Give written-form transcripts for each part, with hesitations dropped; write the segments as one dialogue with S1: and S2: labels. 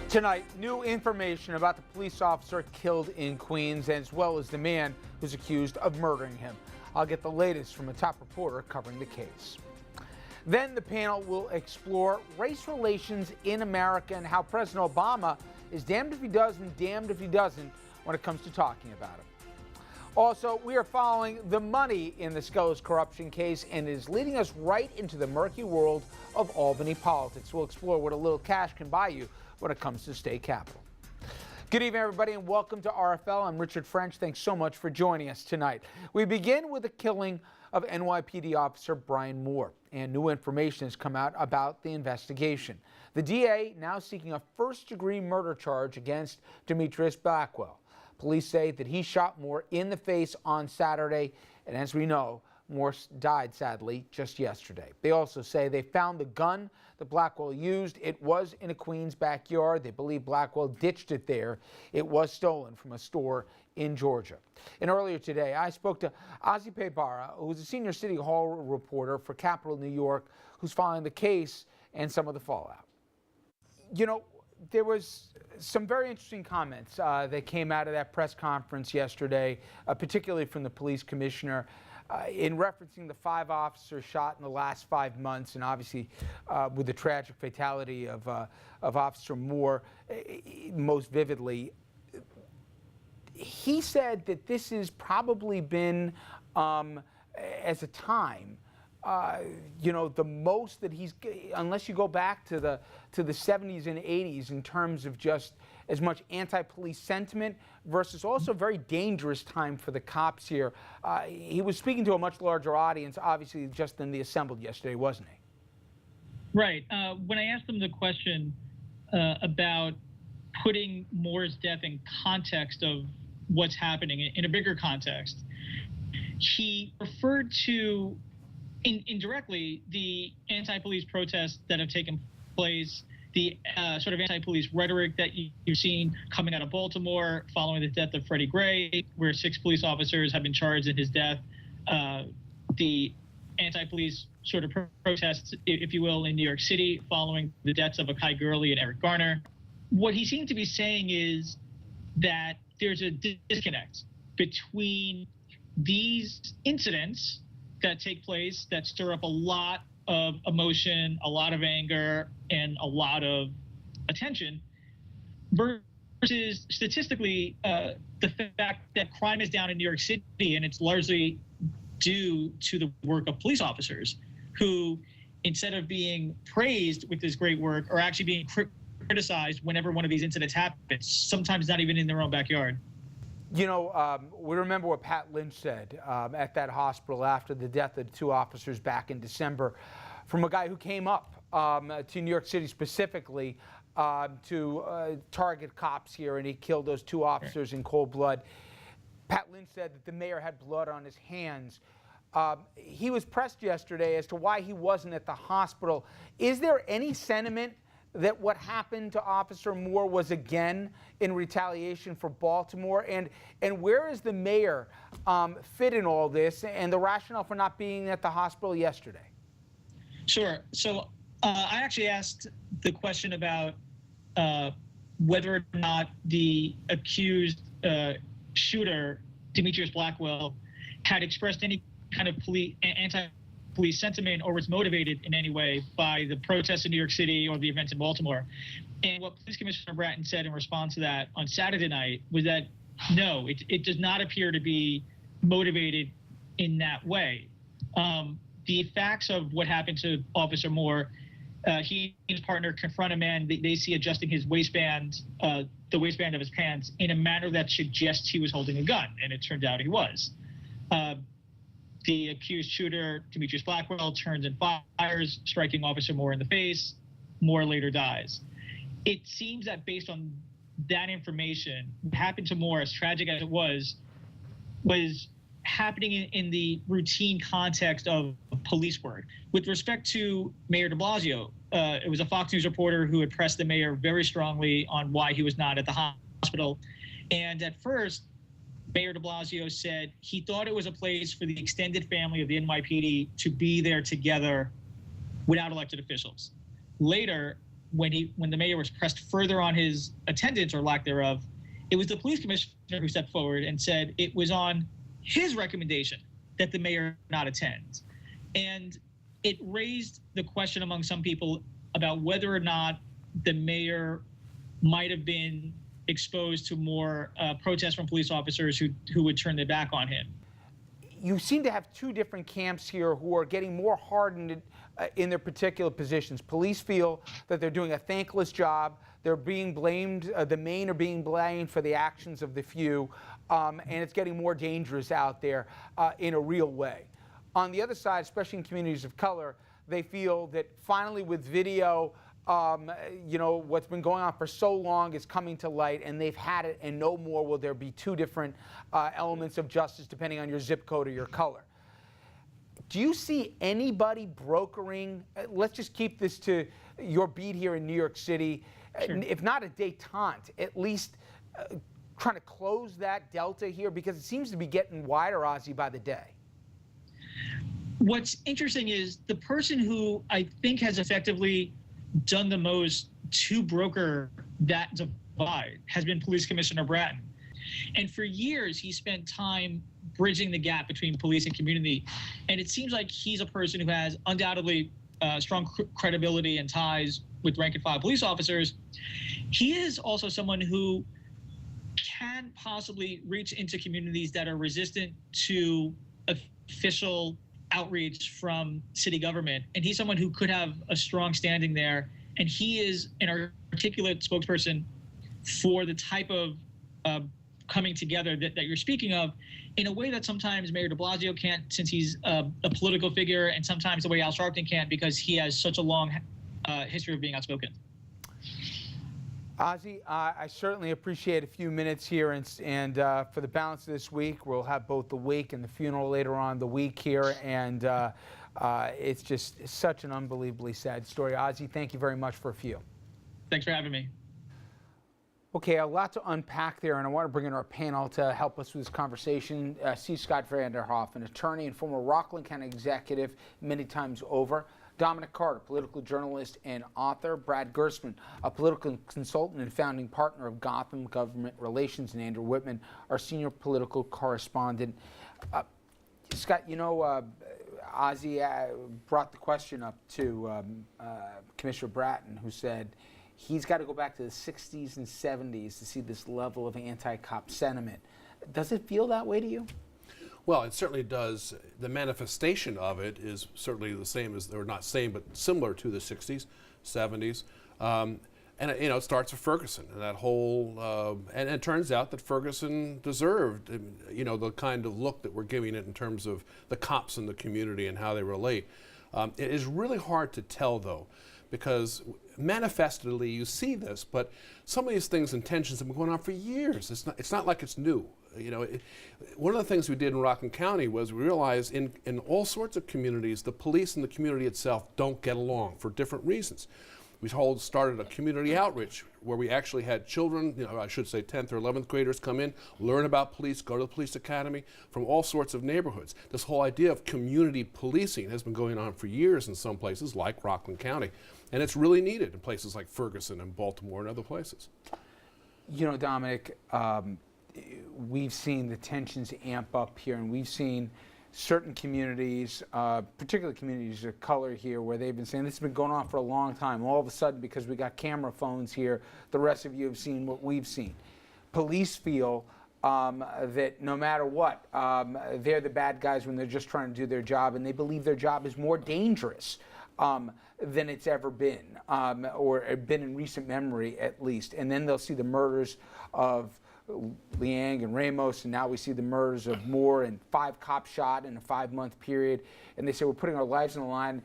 S1: Tonight, new information about the police officer killed in Queens, as well as the man who's accused of murdering him. I'll get the latest from a top reporter covering the case. Then the panel will explore race relations in America and how President Obama is damned if he does and damned if he doesn't when it comes to talking about it. Also, we are following the money in the Skelos corruption case, and it is leading us right into the murky world of Albany politics. We'll explore what a little cash can buy you when it comes to state capitol. Good evening, everybody, and welcome to RFL. I'm Richard French. Thanks so much for joining us tonight. We begin with the killing of NYPD officer Brian Moore, and new information has come out about the investigation. The DA now seeking a first-degree murder charge against Demetrius Blackwell. Police say that he shot Moore in the face on Saturday, and as we know, Moore died, sadly, just yesterday. They also say they found the gun that Blackwell used. It was in a Queens backyard. They believe Blackwell ditched it there. It was stolen from a store in Georgia. And earlier today, I spoke to Ozzy Pebara, who's a senior City Hall reporter for Capital New York, who's following the case and some of the fallout. You know, there was some very interesting comments that came out of that press conference yesterday, particularly from the police commissioner, in referencing the 5 officers shot in the last 5 months, and obviously with the tragic fatality of Officer Moore most vividly. He said that this has probably been, as a time, you know, the most that he's, unless you go back to the 70s and 80s in terms of just as much anti-police sentiment versus also very dangerous time for the cops here. He was speaking to a much larger audience, obviously, just than the assembled yesterday, wasn't he?
S2: Right. When I asked him the question about putting Moore's death in context of what's happening in a bigger context, he referred to indirectly the anti-police protests that have taken place, the sort of anti-police rhetoric that you've seen coming out of Baltimore following the death of Freddie Gray, where 6 police officers have been charged in his death, the anti-police sort of protests, if you will, in New York City following the deaths of Akai Gurley and Eric Garner. What he seemed to be saying is that there's a disconnect between these incidents that take place that stir up a lot of emotion, a lot of anger, and a lot of attention, versus statistically the fact that crime is down in New York City, and it's largely due to the work of police officers who, instead of being praised with this great work, are actually being criticized whenever one of these incidents happens, sometimes not even in their own backyard.
S1: You know, we remember what Pat Lynch said at that hospital after the death of the 2 officers back in December, from a guy who came up to New York City specifically to target cops here, and he killed those 2 officers in cold blood. Pat Lynch said that the mayor had blood on his hands. He was pressed yesterday as to why he wasn't at the hospital. Is there any sentiment that what happened to Officer Moore was again in retaliation for Baltimore? And where is the mayor fit in all this, and the rationale for not being at the hospital yesterday?
S2: Sure. So I actually asked the question about whether or not the accused shooter, Demetrius Blackwell, had expressed any kind of anti-police sentiment or was motivated in any way by the protests in New York City or the events in Baltimore. And what Police Commissioner Bratton said in response to that on Saturday night was that, no, it does not appear to be motivated in that way. The facts of what happened to Officer Moore, he and his partner confront a man they see adjusting his waistband, the waistband of his pants, in a manner that suggests he was holding a gun, and it turned out he was. The accused shooter, Demetrius Blackwell, turns and fires, striking Officer Moore in the face. Moore later dies. It seems that based on that information, what happened to Moore, as tragic as it was happening in the routine context of police work. With respect to Mayor de Blasio, it was a Fox News reporter who had pressed the mayor very strongly on why he was not at the hospital. And at first, Mayor de Blasio said he thought it was a place for the extended family of the NYPD to be there together without elected officials. Later, when the mayor was pressed further on his attendance or lack thereof, it was the police commissioner who stepped forward and said it was on his recommendation that the mayor not attend. And it raised the question among some people about whether or not the mayor might have been exposed to more protests from police officers who would turn their back on him.
S1: You seem to have two different camps here who are getting more hardened in their particular positions. Police feel that they're doing a thankless job. They're being blamed, the main are being blamed for the actions of the few, and it's getting more dangerous out there in a real way. On the other side, especially in communities of color, they feel that finally with video, what's been going on for so long is coming to light, and they've had it, and no more will there be two different elements of justice depending on your zip code or your color. Do you see anybody brokering, let's just keep this to your beat here in New York City, sure, if not a detente, at least trying to close that delta here, because it seems to be getting wider, Ozzy, by the day?
S2: What's interesting is the person who I think has effectively done the most to broker that divide has been Police Commissioner Bratton. And for years, he spent time bridging the gap between police and community. And it seems like he's a person who has undoubtedly strong credibility and ties with rank and file police officers. He is also someone who can possibly reach into communities that are resistant to official outreach from city government. And he's someone who could have a strong standing there. And he is an articulate spokesperson for the type of coming together that you're speaking of, in a way that sometimes Mayor de Blasio can't, since he's a political figure, and sometimes the way Al Sharpton can't because he has such a long history of being outspoken.
S1: Ozzy, I certainly appreciate a few minutes here, and for the balance of this week, we'll have both the wake and the funeral later on the week here, and it's just such an unbelievably sad story. Ozzy, thank you very much for a few.
S2: Thanks for having me.
S1: Okay, a lot to unpack there, and I want to bring in our panel to help us with this conversation. C. Scott Vanderhoff, an attorney and former Rockland County executive many times over. Dominic Carter, political journalist and author. Brad Gersman, a political consultant and founding partner of Gotham Government Relations. And Andrew Whitman, our senior political correspondent. Scott, Ozzy brought the question up to Commissioner Bratton, who said he's got to go back to the 60s and 70s to see this level of anti-cop sentiment. Does it feel that way to you?
S3: Well, it certainly does. The manifestation of it is certainly the same as, or not same, but similar to the 60s, 70s. And it starts with Ferguson and that whole, and it turns out that Ferguson deserved, the kind of look that we're giving it in terms of the cops in the community and how they relate. It is really hard to tell, though, because manifestly you see this, but some of these things and tensions have been going on for years. It's not like it's new. One of the things we did in Rockland County was we realized in all sorts of communities, the police and the community itself don't get along for different reasons. We started a community outreach where we actually had children, I should say 10th or 11th graders come in, learn about police, go to the police academy from all sorts of neighborhoods. This whole idea of community policing has been going on for years in some places like Rockland County. And it's really needed in places like Ferguson and Baltimore and other places.
S1: Dominic, we've seen the tensions amp up here, and we've seen certain communities, particularly communities of color here, where they've been saying this has been going on for a long time. All of a sudden, because we got camera phones here, the rest of you have seen what we've seen. Police feel that no matter what, they're the bad guys when they're just trying to do their job, and they believe their job is more dangerous than it's ever been, or been in recent memory at least. And then they'll see the murders of Liang and Ramos, and now we see the murders of Moore, and 5 cops shot in a 5-month period. And they say we're putting our lives on the line,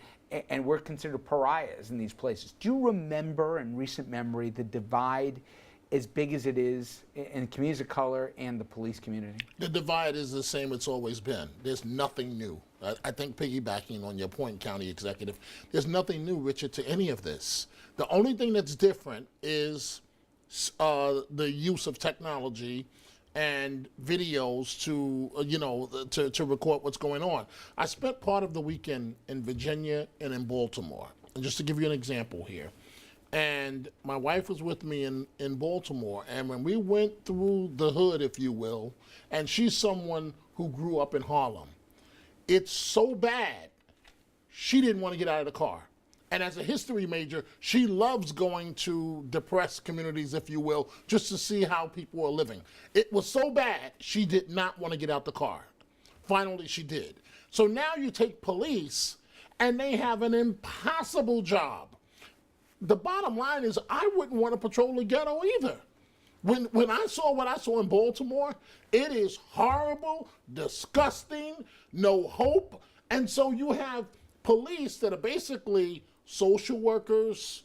S1: and we're considered pariahs in these places. Do you remember in recent memory the divide as big as it is in communities of color and the police community?
S4: The divide is the same it's always been. There's nothing new. I think piggybacking on your point, County Executive, there's nothing new, Richard, to any of this. The only thing that's different is the use of technology and videos to record what's going on. I spent part of the weekend in Virginia and in Baltimore. And just to give you an example here, And my wife was with me in Baltimore. And when we went through the hood, if you will, and she's someone who grew up in Harlem, it's so bad, she didn't want to get out of the car. And as a history major, she loves going to depressed communities, if you will, just to see how people are living. It was so bad, she did not want to get out the car. Finally, she did. So now you take police, and they have an impossible job. The bottom line is, I wouldn't want to patrol the ghetto either. When I saw what I saw in Baltimore, it is horrible, disgusting, no hope. And so you have police that are basically social workers,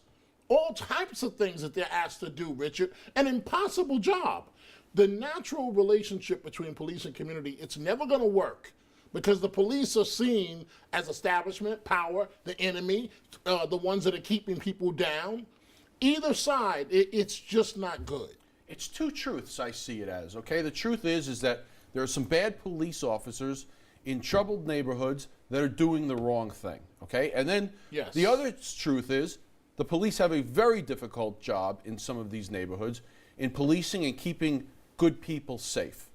S4: all types of things that they're asked to do, Richard. An impossible job. The natural relationship between police and community, it's never going to work because the police are seen as establishment, power, the enemy, the ones that are keeping people down. Either side, it's just not good.
S3: It's two truths, I see it as, okay? The truth is that there are some bad police officers in troubled neighborhoods that are doing the wrong thing, okay? And then
S4: Yes.
S3: the other truth is the police have a very difficult job in some of these neighborhoods in policing and keeping good people safe.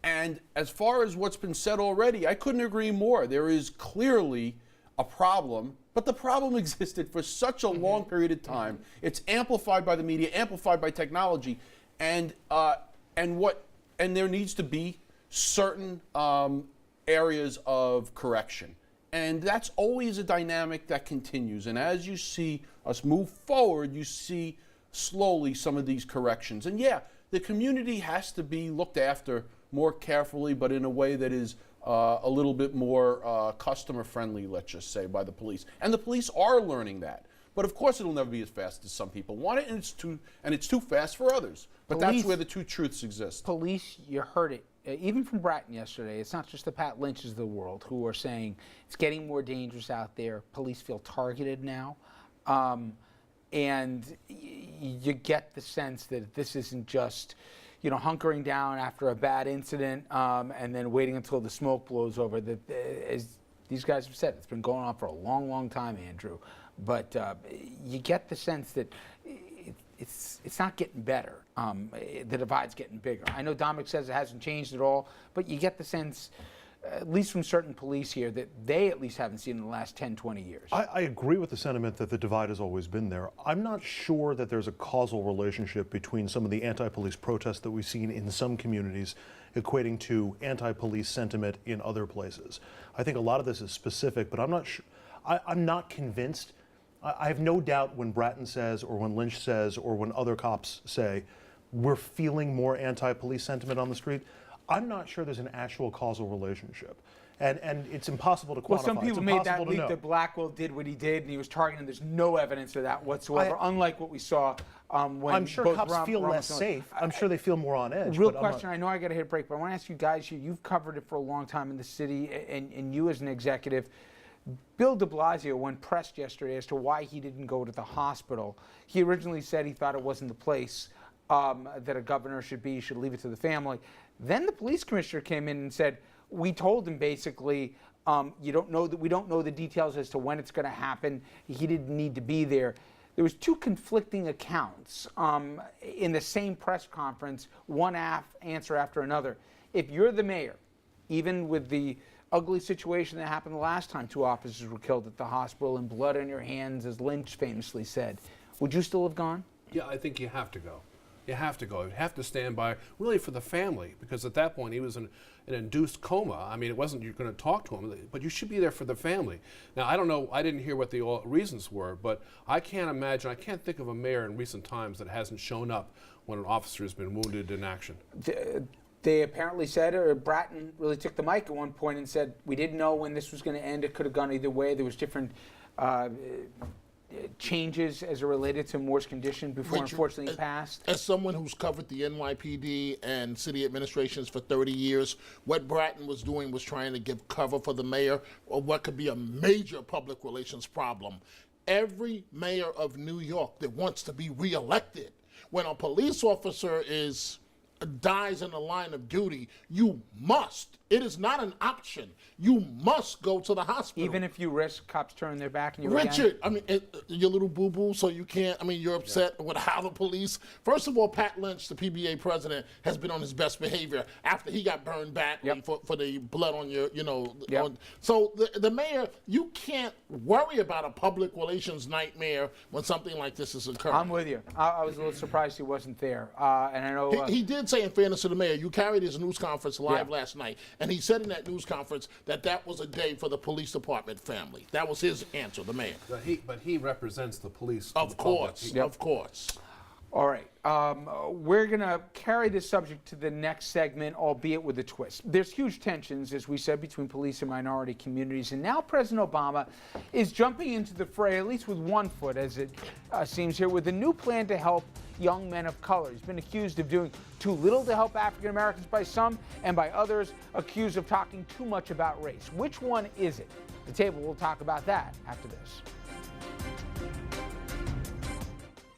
S3: And as far as what's been said already, I couldn't agree more. There is clearly a problem, but the problem existed for such a long period of time. It's amplified by the media, amplified by technology, and there needs to be certain areas of correction. And that's always a dynamic that continues. And as you see us move forward, you see slowly some of these corrections. And yeah, the community has to be looked after more carefully, but in a way that is a little bit more customer friendly, let's just say, by the police. And the police are learning that. But of course it'll never be as fast as some people want it, and it's too fast for others. But that's where the two truths exist.
S1: Police, you heard it, even from Bratton yesterday, it's not just the Pat Lynches of the world who are saying it's getting more dangerous out there. Police feel targeted now. And you get the sense that this isn't just, hunkering down after a bad incident and then waiting until the smoke blows over. That, as these guys have said, it's been going on for a long, long time, Andrew. But you get the sense that it's not getting better. The divide's getting bigger. I know Dominic says it hasn't changed at all, but you get the sense, at least from certain police here, that they at least haven't seen in the last 10, 20 years.
S5: I agree with the sentiment that the divide has always been there. I'm not sure that there's a causal relationship between some of the anti-police protests that we've seen in some communities equating to anti-police sentiment in other places. I think a lot of this is specific, but I'm not sure. I'm not convinced. I have no doubt when Bratton says, or when Lynch says, or when other cops say, we're feeling more anti-police sentiment on the street. I'm not sure there's an actual causal relationship. And it's impossible to quantify.
S1: Well, some people made that leap that Blackwell did what he did, and he was targeted. There's no evidence of that whatsoever, unlike what we saw when
S5: I'm sure cops feel less safe. I'm sure they feel more on edge.
S1: Real question, I know I got to hit a break, but I want to ask you guys here, you've covered it for a long time in the city, and you as an executive, Bill de Blasio, when pressed yesterday as to why he didn't go to the hospital, he originally said he thought it wasn't the place that a governor should be, should leave it to the family. Then the police commissioner came in and said, we told him basically, we don't know the details as to when it's going to happen. He didn't need to be there. There was two conflicting accounts in the same press conference, one answer after another. If you're the mayor, even with the ugly situation that happened the last time 2 officers were killed at the hospital and blood on your hands, as Lynch famously said, would you still have gone?
S3: Yeah, I think you have to go. You have to go. You have to stand by, really, for the family, because at that point he was in an induced coma. I mean, it wasn't you're going to talk to him, but you should be there for the family. Now, I don't know, I didn't hear what the reasons were, but I can't imagine, I can't think of a mayor in recent times that hasn't shown up when an officer has been wounded in action.
S1: They apparently said, or Bratton really took the mic at one point and said, we didn't know when this was going to end. It could have gone either way. There was different changes as it related to Moore's condition before, unfortunately, he passed.
S4: As someone who's covered the NYPD and city administrations for 30 years, what Bratton was doing was trying to give cover for the mayor of what could be a major public relations problem. Every mayor of New York that wants to be reelected, when a police officer is dies in the line of duty, you must. It is not an option. You must go to the hospital.
S1: Even if you risk cops turning their back on you
S4: Richard,
S1: again?
S4: I mean, your little boo-boo, so you can't, I mean, you're upset with how the police, first of all, Pat Lynch, the PBA president, has been on his best behavior after he got burned badly for the blood on your, you know. So the mayor, you can't worry about a public relations nightmare when something like this is occurring.
S1: I'm with you. I was a little surprised he wasn't there. And I know
S4: He did say, in fairness to the mayor, you carried his news conference live last night, and he said in that news conference that that was a day for the police department family. That was his answer, the mayor.
S3: But he represents the police.
S4: Of course, of course.
S1: All right. We're going to carry this subject to the next segment, albeit with a twist. There's huge tensions, as we said, between police and minority communities. And now President Obama is jumping into the fray, at least with one foot, as it seems here, with a new plan to help young men of color. He's been accused of doing too little to help African Americans by some, and by others accused of talking too much about race. Which one is it? The Table will talk about that after this.